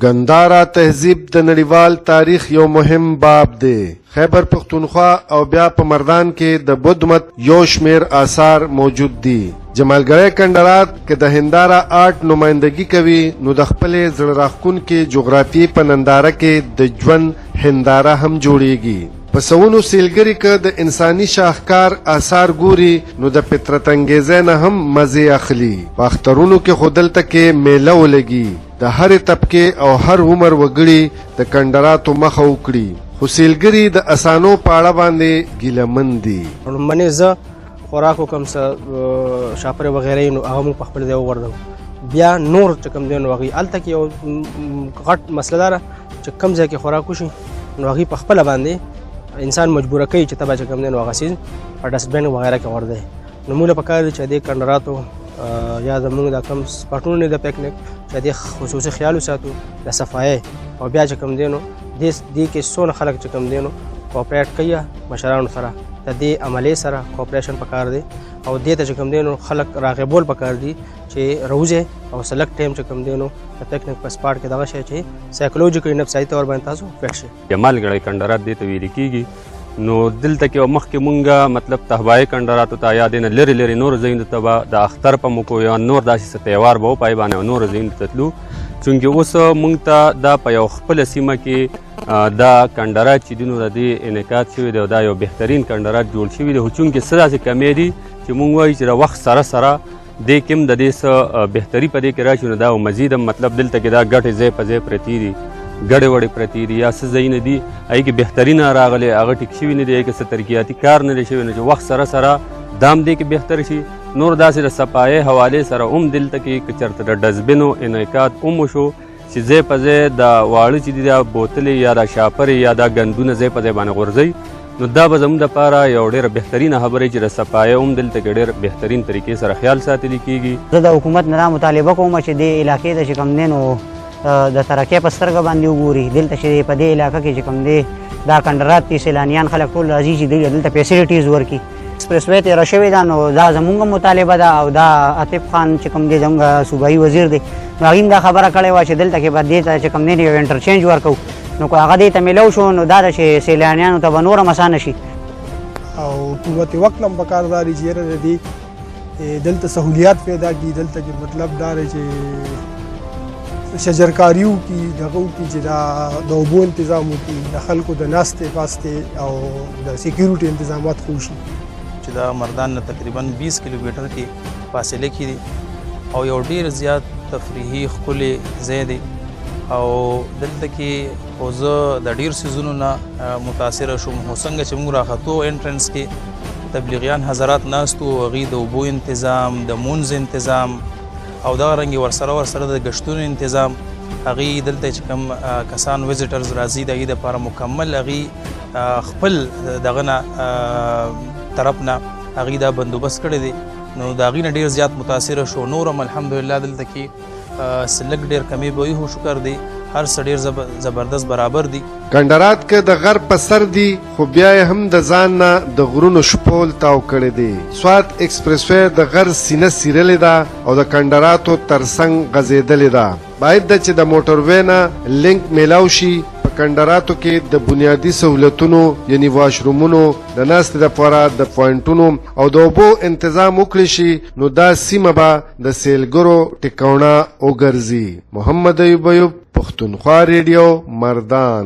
ګنداره تهذیب د نړیوال تاریخ یو مهم باب دی. خیبر پختونخوا او بیا په مردان کې د بدھ مت یو شمیر آثار موجود دي. جمالګری کندرات کې د هنداره آرټ نمائندګي کوي نو د خپل زړه راښکونکي جغرافي په ننداره کې د ژوند هنداره هم جوړیږي. په سونو سیلګری که د انساني شاهکار آثار ګوري نو د فطرت انګیزه نه هم مزه اخلي. په اخترونو کې خودلته کې میله ولګي. د هر طبقه او هر عمر وګړي د کندراتو مخه وکړي. خو سیلګری د اسانو پاړه باندې ګیلمن دي. منې زه خوراک وکم څه شاپره وغیره نو هغه مو په خپل ځای وغوردم. بیا نور چې کوم دی نو هغې هلته کې یو غټ مسله داره چې کوم ځای کې خوراک وشي نو هغې په خپله باندې انسان مجبوره کوي چې ته به چې کوم دی نو هغه سیز په ډسټبین وغیره کې غورځوي. نو موږ له پکار دی چې دې کندراتو یا زموږ دا کوم سپاټونه د پکنیک چې دې خصوصي خیال وساتو د صفایۍ او بیا چې کوم دی نو دې کې څونه خلک چې کوم دی نو کوپریټ کوي مشرانو سره د دې عملې سره کوپریشن پکار دی او دې ته چې کوم دی نو خلک راغبول پکار دي چې روزه او سلک ټایم چې کوم دی نو د پکنیک په سپاټ کې دغه شی چې سایکولوژیکل نفسیاتي طور باندې تاسو فټ شي. جمالګری کندرات دې ته ویل کېږي نو دلته کې مخکې مونږه مطلب تهبای کندراتو ته یا دې نه لرې لرې نور ځایونو ته به د اختر په موکو یا نور داسې څه تهوار به وپای باندې نور ځایونو ته تلو چونکې اوس مونږ ته دا په یو خپله سیمه کې دا کندرات چې دي نو د دې انعکاس شوی دی او دا یو بهترین کندرات جوړ شوي دی. خو چونکې څه داسې کمی دي چې مونږ وایو چې د وخت سره سره دې کې هم د دې څه بهتري په دې کې راشي نو دا مزید هم مطلب دلته کې دا ګټې ځای په ځای پرتې دي ګډې وړې پرتې دي یا څه ځایونه دي هغې کې بهترینه راغلی هغه ټیک شوي نه دی هغې کې څه ترقیاتي کار نه دی شوی نو چې وخت سره سره دا هم دې کې بهتر شي. نور داسې د صفایۍ حوالې سره هم دلته کې که چېرته د ډسبینو انعکاس هم وشو چې ځای په ځای د واړه چې دي دا بوتلې یا دا شاپرې یا دا ګندونه ځای په ځای باندې غورځوي نو دا به زموږ دپاره یو ډېره بهترینه خبره چې د صفایۍ هم دلته کې ډېر بهترین طریقې سره خیال ساتلی کېږي. زه د حکومت نه دا مطالبه کوم چې دې علاقې ته چې کوم دی نو د ترقۍ په سترګه باندې وګوري. دلته چې په دې علاقه کې چې کوم دی دا کندرات دي سیلانیان خلک ټول راځي چې دلته فیسیلیټیز ورکړي. ایکسپریس وی تېره شوې ده نو دا زموږ مطالبه ده او دا عاطف خان چې کوم دی زموږ صوبایي وزیر دی نو هغې هم دا خبره کړې وه چې دلته کې به دې ته چې کوم دی یو انټرچینج ورکوو نو که هغه دې ته میلو شو نو دا ده چې سیلانیانو ته به نور هم اسانه شي. او حکومت وقت هم پکار داري چې یاره د دې دلته سهولیات پیدا کړي. دلته کې مطلب دا دی چې شجرکاري وکړي دغه وکړي چې دا د اوبو انتظام وکړي د خلکو د ناستې پاستې او د سیکیورټي انتظامات ښه وشي. چې دا مردان نه تقریبا 20 کیلومتر کې فاصله کې دي او یو ډېر زیات تفریحي ښکلی ځای دی او دلته کې خو زه د ډېر څیزونو نه متاثره شوم. خو څنګه چې موږ راختو انټرنس کې تبلیغیان حضرات ناست وو هغوی د اوبو انتظام د مونځ انتظام او دغه رنګې ورسره د ګشتونو انتظام هغوی دلته چې کوم کسان ویزیټرز راځي د هغوی دپاره مکمل هغوی خپل دغه نه طرف نه هغوی دا بندوبست کړی دی نو د هغوی نه ډېر زیات متاثره شو. نور هم الحمدلله دلته کې سلک ډېر کمی به وي شکر دی هر څه ډېر زبردست برابر دي. کندرات که د غر په سر دي خو بیا یې هم د ځان نه د غرونو شپول تاو کړی دی. سوات ایکسپریس وی د غر سینه سیرلې ده او د کندراتو تر څنګ غځېدلې ده. باید ده چې د موټر وی نه لینک میلاو شي. په کندراتو کې د بنیادي سهولتونو یعنی واشرومونو د ناستې دپاره د پوینټونو او د اوبو انتظام وکړی شي نو دا سیمه به د سیلګرو ټیکونه وګرځي. محمد ایوب پښتونخوا ریډیو مردان.